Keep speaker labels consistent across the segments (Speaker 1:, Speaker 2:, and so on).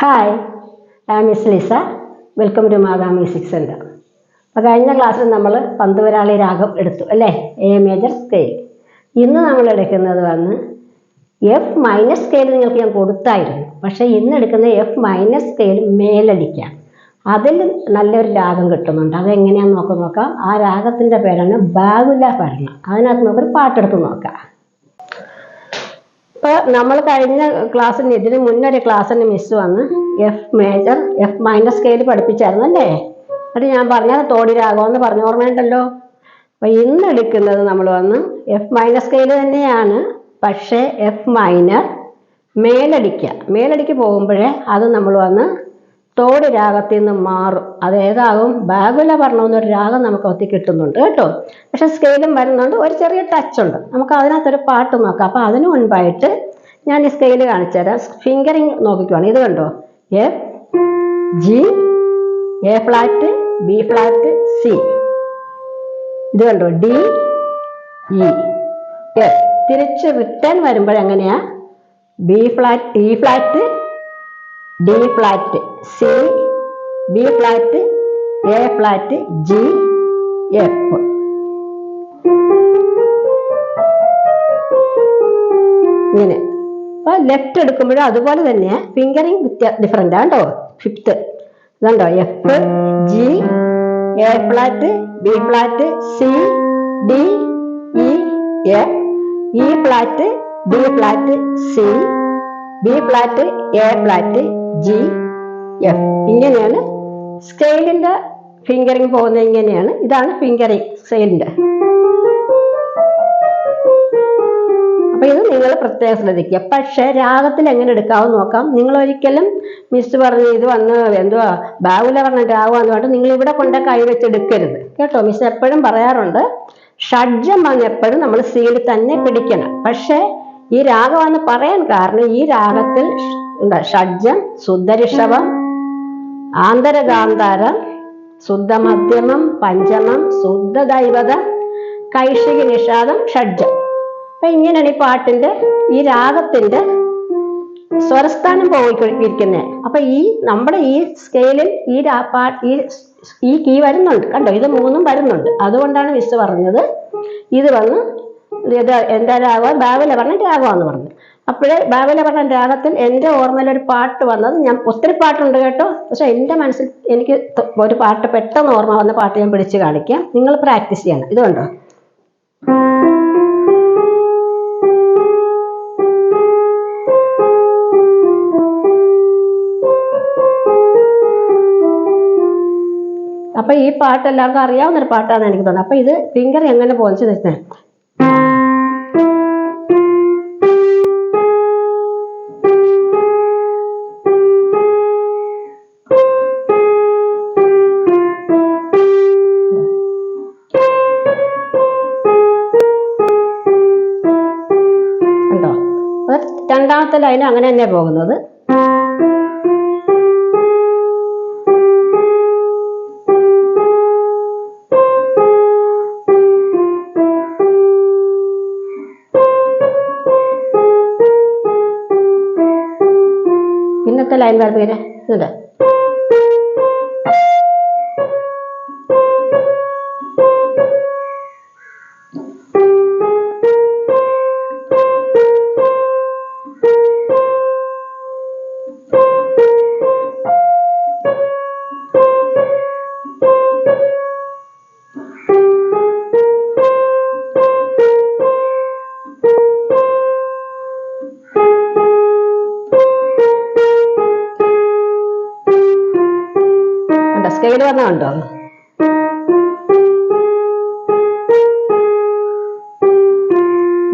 Speaker 1: Hi, I am Miss Lisa. Welcome to Mata music centre. അപ്പോൾ കഴിഞ്ഞ ക്ലാസ്സിൽ നമ്മൾ പന്തുവരാളി രാഗം എടുത്തു അല്ലേ, എ മേജർ സ്കെയിൽ. ഇന്ന് നമ്മൾ എടുക്കുന്നത് വന്ന് എഫ് മൈനസ് സ്കെയിൽ നിങ്ങൾക്ക് ഞാൻ കൊടുത്തായിരുന്നു. പക്ഷേ ഇന്ന് എടുക്കുന്ന എഫ് മൈനസ് സ്കെയിൽ മേലടിക്കാം. അതിൽ നല്ലൊരു രാഗം കിട്ടുന്നുണ്ട്. അതെങ്ങനെയാണെന്ന് നോക്കാം. ആ രാഗത്തിൻ്റെ പേരാണ് ബാഗുല ഭരണം. അതിനകത്ത് നമുക്കൊരു പാട്ടെടുത്ത് നോക്കാം. ഇപ്പോൾ നമ്മൾ കഴിഞ്ഞ ക്ലാസ്സിന് ഇതിന് മുന്നൊരു ക്ലാസ്സിന് മിസ് വന്ന് F major F minor scale പഠിപ്പിച്ചായിരുന്നു അല്ലേ. എന്നിട്ട് ഞാൻ പറഞ്ഞത് തോടി രാഗമെന്ന് പറഞ്ഞ ഓർമ്മയുണ്ടല്ലോ. അപ്പോൾ ഇന്ന് എടുക്കുന്നത് നമ്മൾ വന്ന് എഫ് മൈനസ് സ്കെയിൽ തന്നെയാണ്, പക്ഷേ എഫ് മൈനർ മേലടിക്ക് പോകുമ്പോഴേ അത് നമ്മൾ വന്ന് തോടി രാഗത്തിൽ നിന്ന് മാറും. അതേതാകും ബാഗുല പറഞ്ഞൊരു രാഗം നമുക്ക് ഒത്തി കിട്ടുന്നുണ്ട് കേട്ടോ. പക്ഷെ സ്കെയിലും വരുന്നുണ്ട്, ഒരു ചെറിയ ടച്ച് ഉണ്ട്. നമുക്ക് അതിനകത്തൊരു പാട്ട് നോക്കാം. അപ്പോൾ അതിന് മുൻപായിട്ട് ഞാൻ ഈ സ്കെയിൽ കാണിച്ചു തരാം. ഫിംഗറിങ് നോക്കിക്കുവാണ്. ഇത് കണ്ടോ, F G A flat B flat C. ഇത് കണ്ടോ, ഡി ഇ എഫ്. തിരിച്ച് റിട്ടേൺ വരുമ്പോഴെങ്ങനെയാ, B flat E flat D flat C B flat A flat G F. ഇങ്ങനെ. അപ്പോൾ ലെഫ്റ്റ് എടുക്കുമ്പോഴും അതുപോലെ തന്നെ ഫിംഗറിങ് ഡിഫറെൻ്റ് ആണ് കേട്ടോ. ഫിഫ്ത്ത് ഇതുണ്ടോ, F G A flat B flat C D E F E flat D flat C B flat A flat G F. ഇങ്ങനെയാണ് സ്കെയിലിന്റെ fingering പോകുന്നത്. ഇങ്ങനെയാണ്. ഇതാണ് ഫിംഗറിങ് സ്കെയിലിന്റെ. അപ്പൊ ഇത് നിങ്ങൾ പ്രത്യേകം ശ്രദ്ധിക്കുക. പക്ഷെ രാഗത്തിൽ എങ്ങനെ എടുക്കാമെന്ന് നോക്കാം. നിങ്ങൾ ഒരിക്കലും മിസ് പറഞ്ഞ് ഇത് വന്ന് എന്തുവാ ബാഗുല പറഞ്ഞ രാഗമാണെന്ന് പറഞ്ഞിട്ട് നിങ്ങൾ ഇവിടെ കൊണ്ട് കൈവച്ചെടുക്കരുത് കേട്ടോ. മിസ് എപ്പോഴും പറയാറുണ്ട്, ഷഡ്ജം വന്ന് എപ്പോഴും നമ്മൾ സീൽ തന്നെ പിടിക്കണം. പക്ഷെ ഈ രാഗമാണെന്ന് പറയാൻ കാരണം ഈ രാഗത്തിൽ എന്താ, ഷഡ്ജം, ശുദ്ധരിഷഭം, ആന്തരഗാന്ധാരം, ശുദ്ധമധ്യമം, പഞ്ചമം, ശുദ്ധദൈവതം, കൈഷിക നിഷാദം, ഷഡ്ജം. അപ്പൊ ഇങ്ങനെയാണ് ഈ പാട്ടിന്റെ ഈ രാഗത്തിന്റെ സ്വരസ്ഥാനം പോയിക്കൊണ്ടിരിക്കുന്നത്. അപ്പൊ ഈ നമ്മുടെ ഈ സ്കെയിലിൽ ഈ കീ വരുന്നുണ്ട് കണ്ടോ, ഇത് മൂന്നും വരുന്നുണ്ട്. അതുകൊണ്ടാണ് മിസ് പറഞ്ഞത് ഇത് വന്ന് എന്താ രാഗം, ബാബുല പറഞ്ഞ രാഗമാണെന്ന് പറഞ്ഞു. അപ്പോഴേ ബാബുല പറഞ്ഞ രാഗത്തിൽ എൻ്റെ ഓർമ്മയിലൊരു പാട്ട് വന്നത്, ഞാൻ ഒത്തിരി പാട്ടുണ്ട് കേട്ടോ, പക്ഷെ എൻ്റെ മനസ്സിൽ എനിക്ക് ഒരു പാട്ട് പെട്ടെന്ന് ഓർമ്മ വന്ന പാട്ട് ഞാൻ പിടിച്ച് കാണിക്കാം. നിങ്ങൾ പ്രാക്ടീസ് ചെയ്യണം. ഇത് കണ്ടോ, അപ്പൊ ഈ പാട്ട് എല്ലാവർക്കും അറിയാവുന്നൊരു പാട്ടാണെന്ന് എനിക്ക് തോന്നുന്നത്. അപ്പൊ ഇത് ഫിംഗർ എങ്ങനെ പോയിച്ച് വെച്ചാൽ ഉണ്ടോ. രണ്ടാമത്തെ ലൈൻ അങ്ങനെ തന്നെ പോകുന്നത്. പിന്നത്തെ ലൈൻ പേര് ഇതുണ്ട്. സ്കെയിൽ വന്നുണ്ടോ,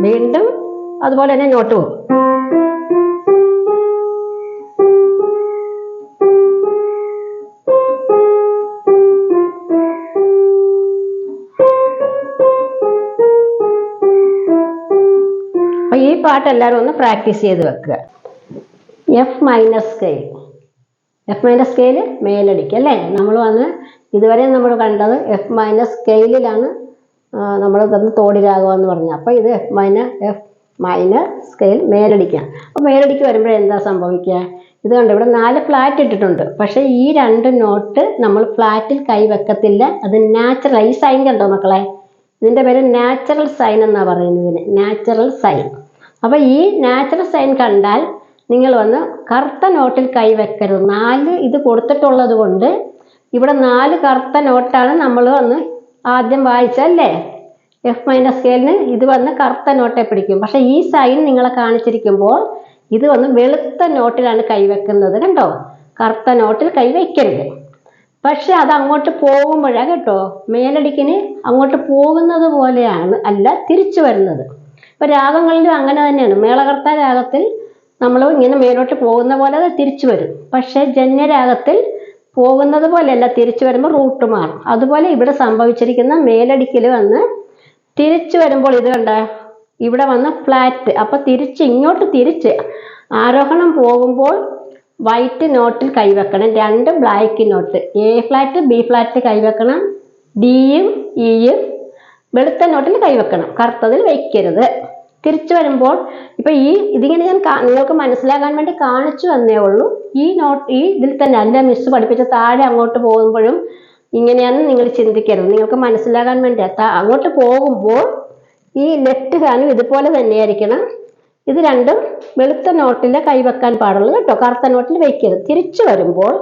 Speaker 1: വീണ്ടും അതുപോലെ തന്നെ നോട്ട് പോകും. അപ്പൊ ഈ പാട്ട് എല്ലാവരും ഒന്ന് പ്രാക്ടീസ് ചെയ്ത് വെക്കുക. F minor scale, F minor scale മേലടിക്കുക അല്ലേ. നമ്മൾ വന്ന് ഇതുവരെ നമ്മൾ കണ്ടത് എഫ് മൈനസ് സ്കെയിലാണ് നമ്മൾ തന്ന് തോടി രാഗമെന്ന് പറഞ്ഞു. അപ്പോൾ ഇത് എഫ് മൈനർ സ്കെയിൽ മേലടിക്കാം. അപ്പോൾ മേലടിക്ക് വരുമ്പോൾ എന്താ സംഭവിക്കുക, ഇത് കണ്ടോ, ഇവിടെ 4 ഫ്ലാറ്റ് ഇട്ടിട്ടുണ്ട്. പക്ഷേ ഈ 2 നോട്ട് നമ്മൾ ഫ്ലാറ്റിൽ കൈവെക്കത്തില്ല. അത് നാച്ചുറൽ. ഈ സൈൻ കണ്ടോ മക്കളെ, ഇതിൻ്റെ പേര് നാച്ചുറൽ സൈൻ എന്നാണ് പറയുന്നതിന്, നാച്ചുറൽ സൈൻ. അപ്പോൾ ഈ നാച്ചുറൽ സൈൻ കണ്ടാൽ നിങ്ങൾ വന്ന് കറുത്ത നോട്ടിൽ കൈവെക്കരുത്. 4 ഇത് കൊടുത്തിട്ടുള്ളത് കൊണ്ട് ഇവിടെ 4 കറുത്ത നോട്ടാണ് നമ്മൾ വന്ന് ആദ്യം വായിച്ചല്ലേ. എഫ് മൈനസ് സ്കെയിലിന് ഇത് വന്ന് കറുത്ത നോട്ടെ പിടിക്കും. പക്ഷേ ഈ സൈൻ നിങ്ങളെ കാണിച്ചിരിക്കുമ്പോൾ ഇത് വന്ന് വെളുത്ത നോട്ടിലാണ് കൈവെക്കുന്നത്. കണ്ടോ, കറുത്ത നോട്ടിൽ കൈവയ്ക്കരുത്. പക്ഷെ അത് അങ്ങോട്ട് പോകുമ്പോഴാണ് കേട്ടോ, മേലടിക്കിന് അങ്ങോട്ട് പോകുന്നത് പോലെയാണ്, അല്ല തിരിച്ചു വരുന്നത്. ഇപ്പം രാഗങ്ങളിലും അങ്ങനെ തന്നെയാണ്. മേളകർത്ത രാഗത്തിൽ നമ്മൾ ഇങ്ങനെ മേലോട്ട് പോകുന്ന പോലെ അത് തിരിച്ചു വരും. പക്ഷേ ജന്യരാഗത്തിൽ പോകുന്നത് പോലെയല്ല, തിരിച്ചു വരുമ്പോൾ റൂട്ട് മാറും. അതുപോലെ ഇവിടെ സംഭവിച്ചിരിക്കുന്ന മേലടിക്കൽ വന്ന് തിരിച്ചു വരുമ്പോൾ ഇത് കണ്ട ഇവിടെ വന്ന് ഫ്ലാറ്റ്. അപ്പം ഇങ്ങോട്ട് തിരിച്ച് ആരോഹണം പോകുമ്പോൾ വൈറ്റ് നോട്ടിൽ കൈവെക്കണം. 2 black note, A flat B flat കൈവെക്കണം. ഡിയും ഇയും വെളുത്ത നോട്ടിൽ കൈവെക്കണം, കറുത്തതിൽ വയ്ക്കരുത്. തിരിച്ചു വരുമ്പോൾ ഇപ്പം ഇതിങ്ങനെ ഞാൻ നിങ്ങൾക്ക് മനസ്സിലാക്കാൻ വേണ്ടി കാണിച്ചു തന്നേ ഉള്ളൂ. ഈ ഇതിൽ തന്നെ അല്ല മിസ് പഠിപ്പിച്ച താഴെ അങ്ങോട്ട് പോകുമ്പോഴും ഇങ്ങനെയാണെന്ന് നിങ്ങൾ ചിന്തിക്കരുത്. നിങ്ങൾക്ക് മനസ്സിലാകാൻ വേണ്ടി അങ്ങോട്ട് പോകുമ്പോൾ ഈ ലെഫ്റ്റ് ഹാൻഡും ഇതുപോലെ തന്നെയായിരിക്കണം. ഇത് രണ്ടും വെളുത്ത നോട്ടിൽ കൈവെക്കാൻ പാടുള്ളൂ കേട്ടോ, കറുത്ത നോട്ടിൽ വയ്ക്കരുത്. തിരിച്ചു വരുമ്പോൾ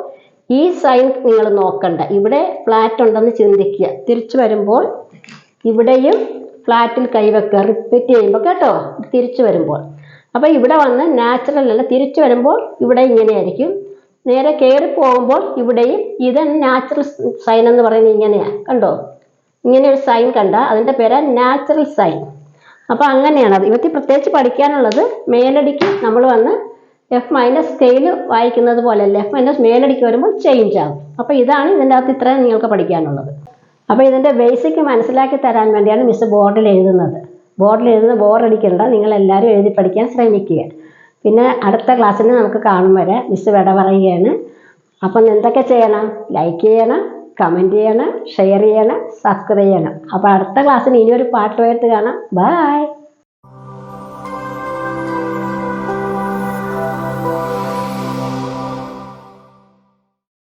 Speaker 1: ഈ സൈൻ നിങ്ങൾ നോക്കണ്ട, ഇവിടെ ഫ്ലാറ്റ് ഉണ്ടെന്ന് ചിന്തിക്കുക. തിരിച്ചു വരുമ്പോൾ ഇവിടെയും ഫ്ലാറ്റിൽ കൈവെക്കുക, റിപ്പീറ്റ് ചെയ്യുമ്പോൾ കേട്ടോ, തിരിച്ചു വരുമ്പോൾ. അപ്പോൾ ഇവിടെ വന്ന് നാച്ചുറൽ അല്ല, തിരിച്ചു വരുമ്പോൾ ഇവിടെ ഇങ്ങനെയായിരിക്കും. നേരെ കയറി പോകുമ്പോൾ ഇവിടെയും ഇത് നാച്ചുറൽ സൈൻ എന്ന് പറയുന്നത് ഇങ്ങനെയാണ്. കണ്ടോ, ഇങ്ങനെ ഒരു സൈൻ കണ്ട അതിൻ്റെ പേരാ നാച്ചുറൽ സൈൻ. അപ്പോൾ അങ്ങനെയാണ് അത്. ഇവർക്ക് പ്രത്യേകിച്ച് പഠിക്കാനുള്ളത് മേലടിക്ക് നമ്മൾ വന്ന് എഫ് മൈനസ് സ്കെയിൽ വായിക്കുന്നത് പോലെയല്ല, എഫ് മൈനസ് മേലടിക്ക് വരുമ്പോൾ ചേഞ്ച് ആകും. അപ്പോൾ ഇതാണ് ഇതിൻ്റെ അകത്ത് ഇത്രയും നിങ്ങൾക്ക് പഠിക്കാനുള്ളത്. അപ്പോൾ ഇതിൻ്റെ ബേസിക് മനസ്സിലാക്കി തരാൻ വേണ്ടിയാണ് മിസ് ബോർഡിൽ എഴുതുന്നത്. ബോറടിക്കണ്ട, നിങ്ങളെല്ലാവരും എഴുതി പഠിക്കാൻ ശ്രമിക്കുക. പിന്നെ അടുത്ത ക്ലാസ്സിന് നമുക്ക് കാണും വരെ മിസ് വിട പറയുകയാണ്. അപ്പം എന്തൊക്കെ ചെയ്യണം? ലൈക്ക് ചെയ്യണം, കമൻറ്റ് ചെയ്യണം, ഷെയർ ചെയ്യണം, സബ്സ്ക്രൈബ് ചെയ്യണം. അപ്പോൾ അടുത്ത ക്ലാസ്സിന് ഇനിയൊരു പാട്ടുമായിട്ട് കാണാം. ബൈ.